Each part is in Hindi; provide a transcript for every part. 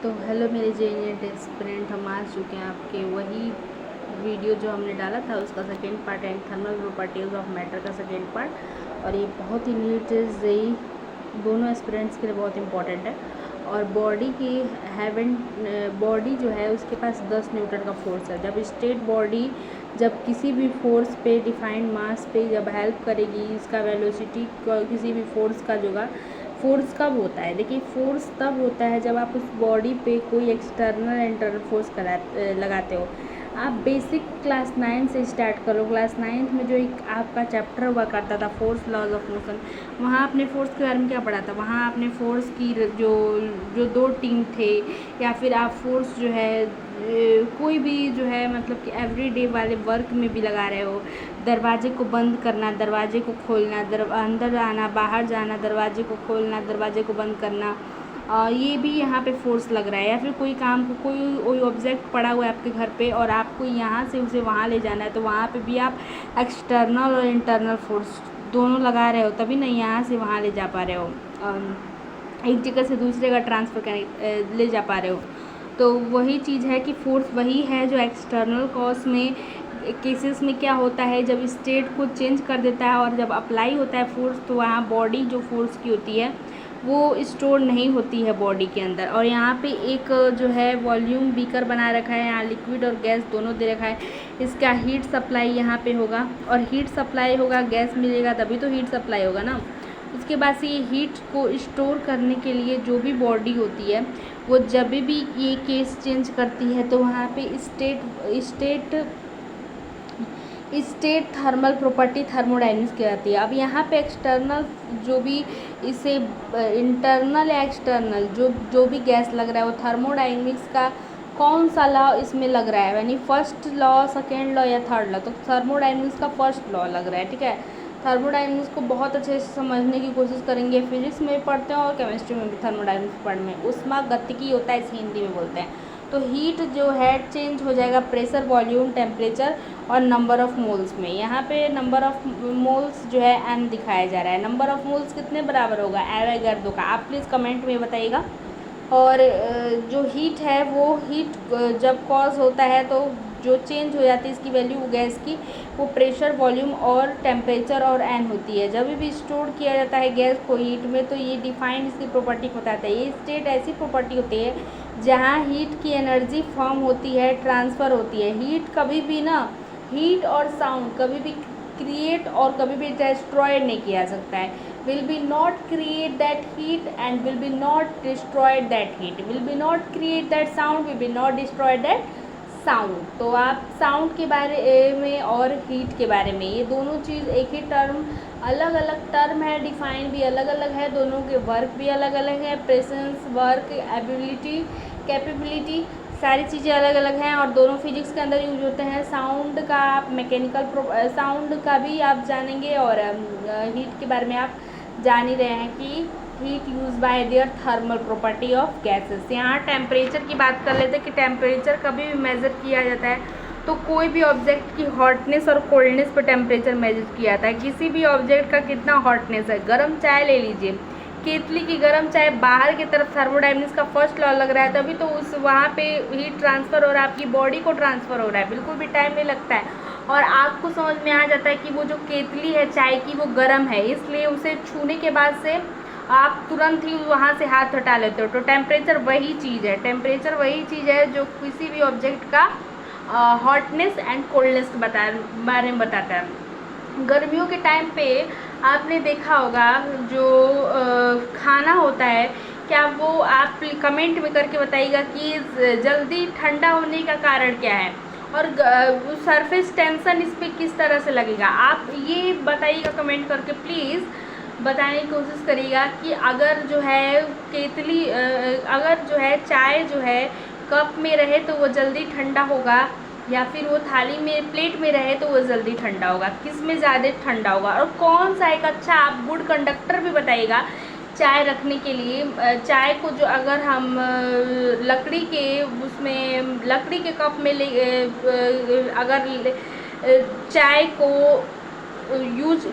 तो हेलो मेरे जेएनएट एस्पिरेंट, हम आ चुके हैं आपके वही वीडियो जो हमने डाला था उसका second part and thermal properties of matter का सेकेंड पार्ट। और ये बहुत ही नीट जेई दोनों एस्पिरेंट्स के लिए बहुत इंपॉर्टेंट है। और बॉडी की बॉडी जो है उसके पास 10 न्यूटन का फोर्स है। जब स्टेट बॉडी जब किसी भी फोर्स पे डिफाइंड मास पे जब हेल्प करेगी, इसका वेलोसिटी किसी भी फोर्स का जोगा फोर्स कब होता है? देखिए, फोर्स तब होता है जब आप उस बॉडी पे कोई एक्सटर्नल इंटरनल फोर्स लगाते हो। आप बेसिक क्लास 9 से स्टार्ट करो। क्लास 9 में जो एक आपका चैप्टर हुआ करता था फोर्स लॉज ऑफ मोशन, वहाँ आपने फोर्स के बारे में क्या पढ़ा था? वहाँ आपने फोर्स की जो जो दो टीम थे, या फिर आप फोर्स जो है कोई भी जो है मतलब कि एवरीडे वाले वर्क में भी लगा रहे हो। दरवाजे को बंद करना, दरवाजे को खोलना, अंदर आना, बाहर जाना, दरवाजे को खोलना, दरवाजे को बंद करना, ये भी यहाँ पे फोर्स लग रहा है। या फिर कोई काम को कोई ऑब्जेक्ट पड़ा हुआ है आपके घर पे और आपको यहाँ से उसे वहाँ ले जाना है, तो वहाँ पे भी आप एक्सटर्नल और इंटरनल फोर्स दोनों लगा रहे हो, तभी नहीं यहाँ से वहाँ ले जा पा रहे हो, एक जगह से दूसरे का ट्रांसफ़र ले जा पा रहे हो। तो वही चीज़ है कि फोर्स वही है जो एक्सटर्नल कॉज में केसेस में क्या होता है, जब स्टेट को चेंज कर देता है और जब अप्लाई होता है फोर्स, तो वहाँ बॉडी जो फोर्स की होती है वो स्टोर नहीं होती है बॉडी के अंदर। और यहाँ पे एक जो है वॉल्यूम बीकर बना रखा है, यहाँ लिक्विड और गैस दोनों दे रखा है। इसका हीट सप्लाई यहाँ पे होगा, और हीट सप्लाई होगा, गैस मिलेगा तभी तो हीट सप्लाई होगा ना। उसके बाद से ये हीट को स्टोर करने के लिए जो भी बॉडी होती है वो जब भी ये केस चेंज करती है, तो वहाँ पे स्टेट थर्मल प्रॉपर्टी थर्मोडायनेमिक्स कहलाती है। अब यहाँ पे एक्सटर्नल जो भी इसे इंटरनल या एक्सटर्नल जो भी गैस लग रहा है वो थर्मोडायनेमिक्स का कौन सा लॉ इसमें लग रहा है, यानी फर्स्ट लॉ, सेकेंड लॉ या थर्ड लॉ? तो थर्मोडायनेमिक्स का फर्स्ट लॉ लग रहा है, ठीक है। थर्मोडायनेमिक्स को बहुत अच्छे से समझने की कोशिश करेंगे। फिजिक्स में पढ़ते हैं और केमिस्ट्री में भी थर्मोडायनेमिक्स पढ़ने में उष्मागतिकी होता है, इसे हिंदी में बोलते हैं। तो हीट जो है चेंज हो जाएगा प्रेशर, वॉल्यूम, टेम्परेचर और नंबर ऑफ़ मोल्स में। यहाँ पे नंबर ऑफ़ मोल्स जो है m दिखाया जा रहा है। नंबर ऑफ़ मोल्स कितने बराबर होगा एवोगाड्रो का? आप प्लीज़ कमेंट में बताइएगा। और जो हीट है वो हीट जब कॉज होता है तो जो चेंज हो जाती है इसकी वैल्यू गैस की, वो प्रेशर, वॉल्यूम और टेम्परेचर और n होती है। जब भी स्टोर किया जाता है गैस को हीट में, तो ये डिफाइंड इसकी प्रॉपर्टी को बताता है। ये स्टेट ऐसी प्रॉपर्टी होती है जहाँ हीट की एनर्जी फॉर्म होती है, ट्रांसफ़र होती है। हीट और साउंड कभी भी क्रिएट और कभी भी डिस्ट्रॉयड नहीं किया जा सकता है। will be not create that heat and will be not destroy that heat, will be not create that sound, will be not destroy that sound. तो आप साउंड के बारे में और हीट के बारे में, ये दोनों चीज़ एक ही टर्म, अलग अलग टर्म है, डिफाइन भी अलग अलग है, दोनों के वर्क भी अलग अलग है। प्रेजेंस, वर्क, एबिलिटी, कैपेबिलिटी, सारी चीज़ें अलग अलग हैं और दोनों फिजिक्स के अंदर यूज होते हैं। साउंड का आप मैकेनिकल साउंड का भी आप जानेंगे और हीट के बारे में आप जान ही रहे हैं कि heat use by there thermal property of gases. यहाँ टेम्परेचर की बात कर लेते हैं कि टेम्परेचर कभी भी मेज़र किया जाता है तो कोई भी ऑब्जेक्ट की हॉटनेस और कोल्डनेस पर टेम्परेचर मेजर किया जाता है। किसी भी ऑब्जेक्ट का कितना हॉटनेस है, गर्म चाय ले लीजिए, केतली की गर्म चाय बाहर की तरफ, थर्मोडायनेमिक्स का फर्स्ट लॉ लग रहा है, तभी तो उस वहाँ पे हीट ट्रांसफ़र और आपकी बॉडी को ट्रांसफ़र हो रहा है, बिल्कुल भी टाइम नहीं लगता है। और आपको समझ में आ जाता है कि वो जो केतली है चाय की वो गर्म है, इसलिए उसे छूने के बाद से आप तुरंत ही वहाँ से हाथ हटा लेते हो। तो टेम्परेचर वही चीज़ है, टेम्परेचर वही चीज़ है जो किसी भी ऑब्जेक्ट का हॉटनेस एंड कोल्डनेस के बारे में बताता है। गर्मियों के टाइम पे आपने देखा होगा जो खाना होता है, क्या वो आप कमेंट में करके बताइएगा कि जल्दी ठंडा होने का कारण क्या है और सरफेस टेंशन इस पर किस तरह से लगेगा? आप ये बताइएगा कमेंट करके, प्लीज़ बताने की कोशिश करिएगा कि अगर जो है केतली अगर जो है चाय जो है कप में रहे तो वो जल्दी ठंडा होगा, या फिर वो थाली में प्लेट में रहे तो वो जल्दी ठंडा होगा? किस में ज़्यादा ठंडा होगा? और कौन सा एक अच्छा आप गुड कंडक्टर भी बताइएगा चाय रखने के लिए। चाय को जो अगर हम लकड़ी के कप में अगर चाय को यूज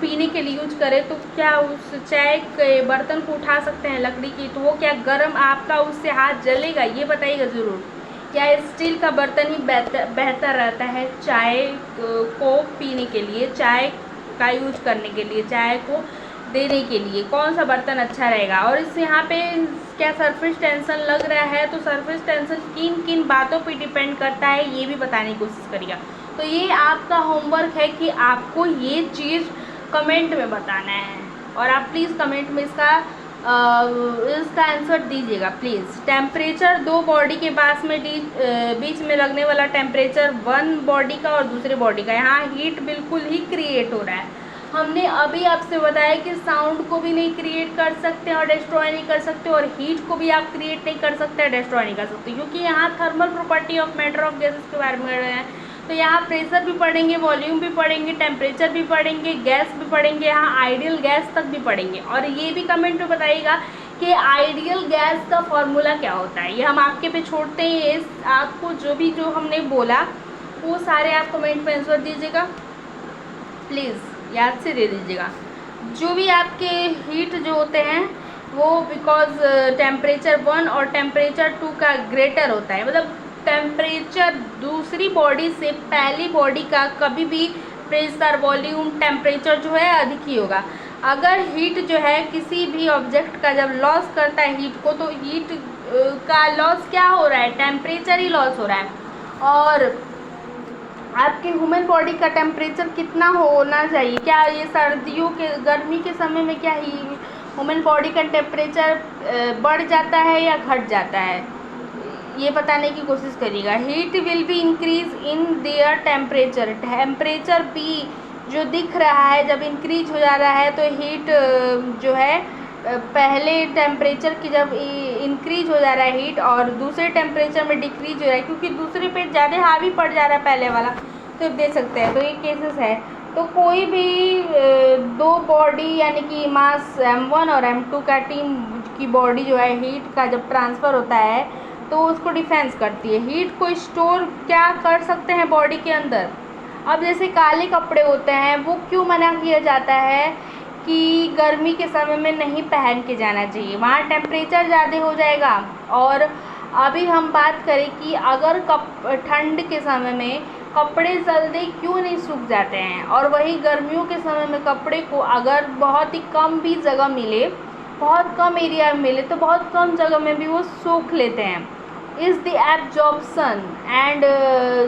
पीने के लिए यूज करें तो क्या उस चाय के बर्तन को उठा सकते हैं लकड़ी की, तो वो क्या गर्म आपका उससे हाथ जलेगा, ये बताइएगा ज़रूर। क्या स्टील का बर्तन ही बेहतर रहता है चाय को पीने के लिए, चाय का यूज करने के लिए, चाय को देने के लिए कौन सा बर्तन अच्छा रहेगा? और इस यहाँ पे क्या सरफेस टेंशन लग रहा है, तो सरफेस टेंशन किन किन बातों पे डिपेंड करता है ये भी बताने की कोशिश करिएगा। तो ये आपका होमवर्क है कि आपको ये चीज़ कमेंट में बताना है, और आप प्लीज़ कमेंट में इसका आंसर दीजिएगा प्लीज़। टेम्परेचर दो बॉडी के पास में बीच में लगने वाला टेम्परेचर वन बॉडी का और दूसरे बॉडी का, यहाँ हीट बिल्कुल ही क्रिएट हो रहा है। हमने अभी आपसे बताया कि साउंड को भी नहीं क्रिएट कर सकते और डिस्ट्रॉय नहीं कर सकते, और हीट को भी आप क्रिएट नहीं कर सकते, डिस्ट्रॉय नहीं कर सकते, क्योंकि यहाँ thermal property of matter of gases के बारे में कर रहे हैं। तो यहाँ प्रेशर भी पढ़ेंगे, वॉल्यूम भी पढ़ेंगे, टेम्परेचर भी पढ़ेंगे, गैस भी पढ़ेंगे, यहाँ आइडियल गैस तक भी पढ़ेंगे। और ये भी कमेंट में बताइएगा कि आइडियल गैस का फॉर्मूला क्या होता है, ये हम आपके पे छोड़ते हैं। आपको जो हमने बोला वो सारे आप कमेंट में आंसर दीजिएगा प्लीज़, याद से दे दीजिएगा। जो भी आपके हीट जो होते हैं वो बिकॉज टेम्परेचर 1 और टेम्परेचर 2 का ग्रेटर होता है, मतलब टेम्परेचर दूसरी बॉडी से पहली बॉडी का कभी भी प्रेशर, वॉल्यूम, टेम्परेचर जो है अधिक ही होगा। अगर हीट जो है किसी भी ऑब्जेक्ट का जब लॉस करता है हीट को, तो हीट का लॉस क्या हो रहा है, टेम्परेचर ही लॉस हो रहा है। और आपके ह्यूमन बॉडी का टेम्परेचर कितना होना चाहिए, क्या ये सर्दियों के गर्मी के समय में क्या ही ह्यूमन बॉडी का टेम्परेचर बढ़ जाता है या घट जाता है, ये बताने की कोशिश करिएगा। Heat will be increase in their temperature, temperature भी जो दिख रहा है जब इंक्रीज हो जा रहा है तो हीट जो है पहले टेम्परेचर की जब इंक्रीज हो जा रहा है हीट और दूसरे टेम्परेचर में डिक्रीज हो रहा है, क्योंकि दूसरे पे ज़्यादा हावी पड़ जा रहा है पहले वाला, तो देख सकते हैं। तो ये केसेस है। तो कोई भी दो बॉडी यानी कि मास m1 और m2 का टीम की बॉडी जो है हीट का जब ट्रांसफ़र होता है तो उसको डिफेंस करती है। हीट को स्टोर क्या कर सकते हैं बॉडी के अंदर। अब जैसे काले कपड़े होते हैं वो क्यों मना किया जाता है कि गर्मी के समय में नहीं पहन के जाना चाहिए, वहाँ टेम्परेचर ज़्यादा हो जाएगा। और अभी हम बात करें कि अगर ठंड के समय में कपड़े जल्दी क्यों नहीं सूख जाते हैं, और वही गर्मियों के समय में कपड़े को अगर बहुत ही कम भी जगह मिले, बहुत कम एरिया में मिले, तो बहुत कम जगह में भी वो सूख लेते हैं। इज़ द एब्जॉर्प्शन एंड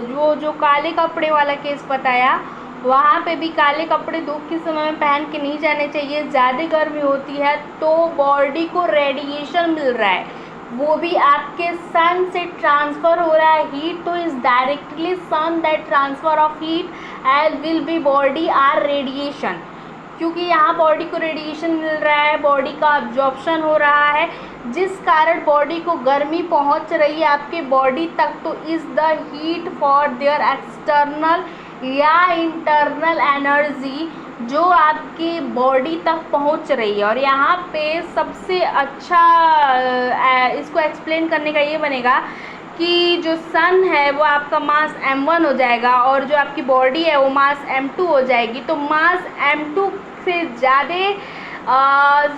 वो जो काले कपड़े वाला केस बताया, वहाँ पे भी काले कपड़े धूप के समय में पहन के नहीं जाने चाहिए। ज़्यादा गर्मी होती है तो बॉडी को रेडिएशन मिल रहा है, वो भी आपके सन से ट्रांसफ़र हो रहा है हीट, तो is directly sun that transfer of heat as will be body are radiation, क्योंकि यहाँ बॉडी को रेडिएशन मिल रहा है, बॉडी का अब्जॉर्प्शन हो रहा है, जिस कारण बॉडी को गर्मी पहुँच रही है आपके बॉडी तक। तो is the heat for their external या इंटरनल एनर्जी जो आपकी बॉडी तक पहुंच रही है। और यहाँ पे सबसे अच्छा इसको एक्सप्लेन करने का ये बनेगा कि जो सन है वो आपका मास m1 हो जाएगा और जो आपकी बॉडी है वो मास m2 हो जाएगी। तो मास m2 से ज़्यादा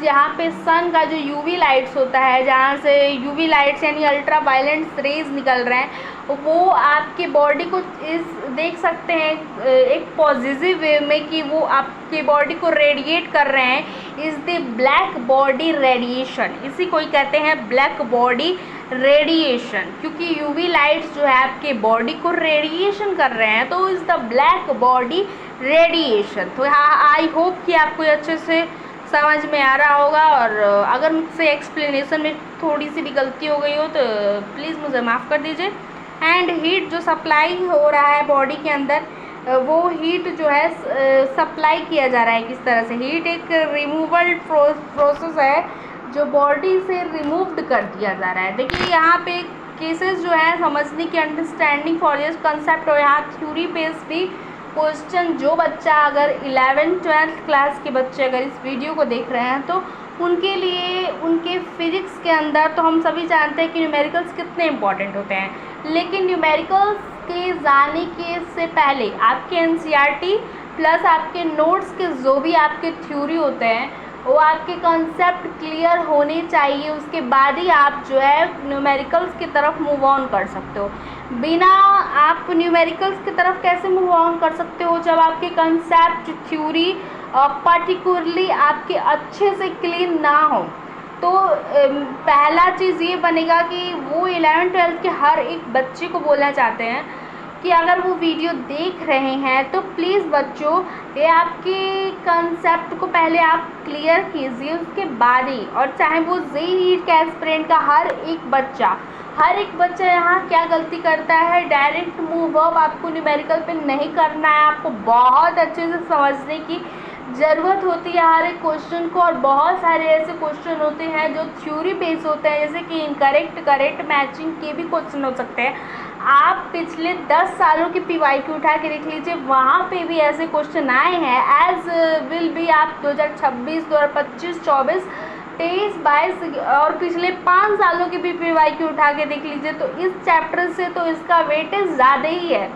यहाँ पे सन का जो यूवी लाइट्स होता है, जहाँ से यूवी लाइट्स यानी अल्ट्रा वायलेंट रेज निकल रहे हैं, वो आपके बॉडी को देख सकते हैं एक पॉजिटिव वे में कि वो आपके बॉडी को रेडिएट कर रहे हैं। Is the black body radiation, इसी को ही कहते हैं ब्लैक बॉडी रेडिएशन, क्योंकि यूवी लाइट्स जो है आपके बॉडी को रेडिएशन कर रहे हैं, तो is the black body radiation. तो हाँ, आई होप कि आपको अच्छे से समझ में आ रहा होगा, और अगर मुझसे एक्सप्लेनेशन में थोड़ी सी भी गलती हो गई हो तो प्लीज़ मुझे माफ़ कर दीजिए। एंड हीट जो सप्लाई हो रहा है बॉडी के अंदर, वो हीट जो है सप्लाई किया जा रहा है किस तरह से। हीट एक रिमूवल प्रोसेस है जो बॉडी से रिमूव्ड कर दिया जा रहा है। देखिए यहाँ पे केसेस जो है समझने की, अंडरस्टैंडिंग फॉर दिस कंसेप्ट, और यहाँ थ्योरी बेस्ड भी क्वेश्चन, जो बच्चा अगर 11th-12th क्लास के बच्चे अगर इस वीडियो को देख रहे हैं तो उनके लिए उनके फिजिक्स के अंदर, तो हम सभी जानते हैं कि न्यूमेरिकल्स कितने इंपॉर्टेंट होते हैं, लेकिन न्यूमेरिकल्स के जाने के से पहले आपके NCERT प्लस आपके नोट्स के जो भी आपके थ्योरी होते हैं वो आपके कंसेप्ट क्लियर होने चाहिए, उसके बाद ही आप जो है न्यूमेरिकल्स की तरफ मूव ऑन कर सकते हो। बिना आप न्यूमेरिकल्स की तरफ कैसे मूव ऑन कर सकते हो, जब आपके कंसेप्ट थ्योरी पर्टिकुलरली आपके अच्छे से क्लीन ना हो। तो पहला चीज़ ये बनेगा कि वो 11th-12th के हर एक बच्चे को बोलना चाहते हैं कि अगर वो वीडियो देख रहे हैं तो प्लीज़ बच्चों ये आपके कंसेप्ट को पहले आप क्लियर कीजिए, उसके बाद ही। और चाहे वो जेईई नीट का एस्पिरेंट का हर एक बच्चा यहाँ क्या गलती करता है, डायरेक्ट मूव अप आपको न्यूमेरिकल पे नहीं करना है, आपको बहुत अच्छे से समझने की ज़रूरत होती है हर एक क्वेश्चन को। और बहुत सारे ऐसे क्वेश्चन होते हैं जो थ्योरी बेस होते हैं, जैसे कि इनकरेक्ट करेक्ट मैचिंग के भी क्वेश्चन हो सकते हैं। आप पिछले 10 सालों की PYQ उठा के देख लीजिए, वहाँ पे भी ऐसे क्वेश्चन आए हैं। एज विल भी आप 2026, 2025, 24, 23, 22 और पिछले 5 सालों की भी PYQ उठा के देख लीजिए, तो इस चैप्टर से तो इसका वेटेज ज़्यादा ही है।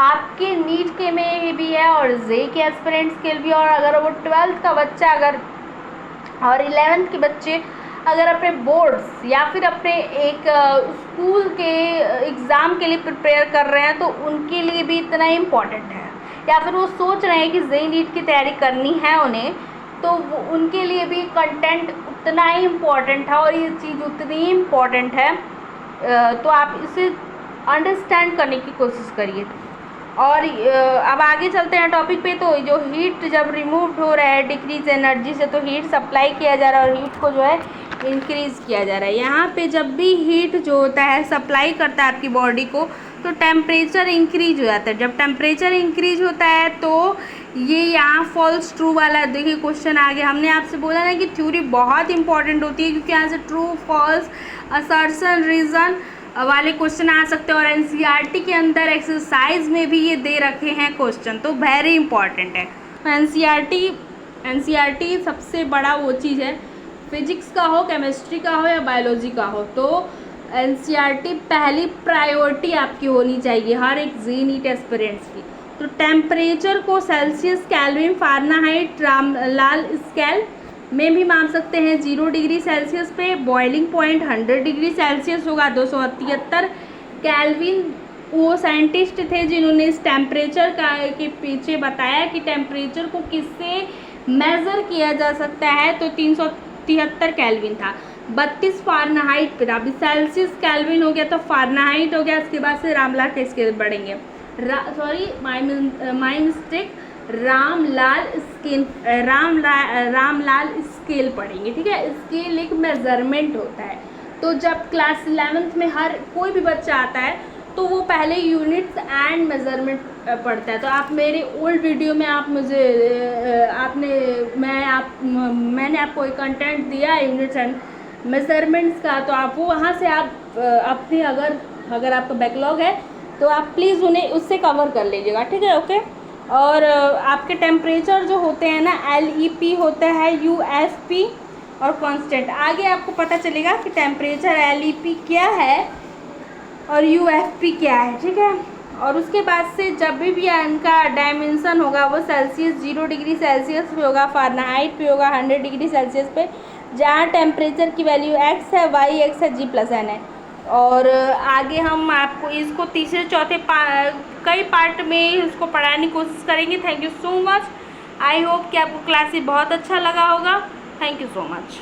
आपके नीट के में भी है और जेईई के एस्पिरेंट्स के भी। और अगर वो 12th का बच्चा अगर और 11th के बच्चे अगर अपने बोर्ड्स या फिर अपने एक स्कूल के एग्ज़ाम के लिए प्रिपेयर कर रहे हैं तो उनके लिए भी इतना ही इम्पॉर्टेंट है, या फिर वो सोच रहे हैं कि जेईई नीट की तैयारी करनी है उन्हें, तो उनके लिए भी कंटेंट उतना ही इम्पॉर्टेंट है और ये चीज़ उतनी ही इम्पॉर्टेंट है। तो आप इसे अंडरस्टैंड करने की कोशिश करिए। और अब आगे चलते हैं टॉपिक पे। तो जो हीट जब रिमूव्ड हो रहा है डिक्रीज एनर्जी से, तो हीट सप्लाई किया जा रहा है और हीट को जो है इंक्रीज़ किया जा रहा है। यहाँ पे जब भी हीट जो होता है सप्लाई करता है आपकी बॉडी को, तो टेम्परेचर इंक्रीज हो जाता है। जब टेम्परेचर इंक्रीज होता है तो ये यहाँ फॉल्स ट्रू वाला देखिए क्वेश्चन आ गया। हमने आपसे बोला ना कि थ्योरी बहुत इंपॉर्टेंट होती है, क्योंकि यहाँ से ट्रू फॉल्स असर्शन रीज़न वाले क्वेश्चन आ सकते हैं। और एनसीईआरटी के अंदर एक्सरसाइज में भी ये दे रखे हैं क्वेश्चन, तो वेरी इंपॉर्टेंट है। एनसीईआरटी सबसे बड़ा वो चीज़ है, फिजिक्स का हो, केमिस्ट्री का हो या बायोलॉजी का हो, तो एनसीईआरटी पहली प्रायोरिटी आपकी होनी चाहिए हर एक जेईई नीट एस्पिरेंट्स की। तो टेम्परेचर को Celsius, kelvin, Fahrenheit, Ramlal scale में भी माप सकते हैं। 0 डिग्री सेल्सियस पे बॉइलिंग पॉइंट 100 डिग्री सेल्सियस होगा, 273 केल्विन। वो साइंटिस्ट थे जिन्होंने इस टेम्परेचर के पीछे बताया कि टेम्परेचर को किससे मेज़र किया जा सकता है, तो 373 केल्विन था। 32 फ़ारेनहाइट पे था। अभी सेल्सियस केल्विन हो गया तो फ़ारेनहाइट हो गया, उसके बाद से रामलाल के स्केल बढ़ेंगे। माई मिस्टेक, रामलाल स्केल पढ़ेंगे, ठीक है। स्केल एक मेज़रमेंट होता है। तो जब क्लास 11th में हर कोई भी बच्चा आता है तो वो पहले यूनिट्स एंड मेज़रमेंट पढ़ता है। तो आप मेरे ओल्ड वीडियो में आप मुझे मैंने आपको एक कंटेंट दिया है यूनिट्स एंड मेज़रमेंट्स का, तो आप वो वहाँ से आप अपने अगर आपका बैकलॉग है तो आप प्लीज़ उन्हें उससे कवर कर लीजिएगा, ठीक है, ओके। और आपके टेम्परेचर जो होते हैं ना, LEP होता है, UFP और कांस्टेंट। आगे आपको पता चलेगा कि टेम्परेचर LEP क्या है और UFP क्या है, ठीक है। और उसके बाद से जब भी इनका डायमेंशन होगा वो सेल्सियस 0 डिग्री सेल्सियस पे होगा, फ़ारेनहाइट पे होगा 100 डिग्री सेल्सियस पे, जहाँ टेम्परेचर की वैल्यू x है, y x है, G+n है। और आगे हम आपको इसको तीसरे चौथे कई पार्ट में इसको पढ़ाने की कोशिश करेंगे। Thank you so much. I hope कि आपको क्लास बहुत अच्छा लगा होगा। Thank you so much.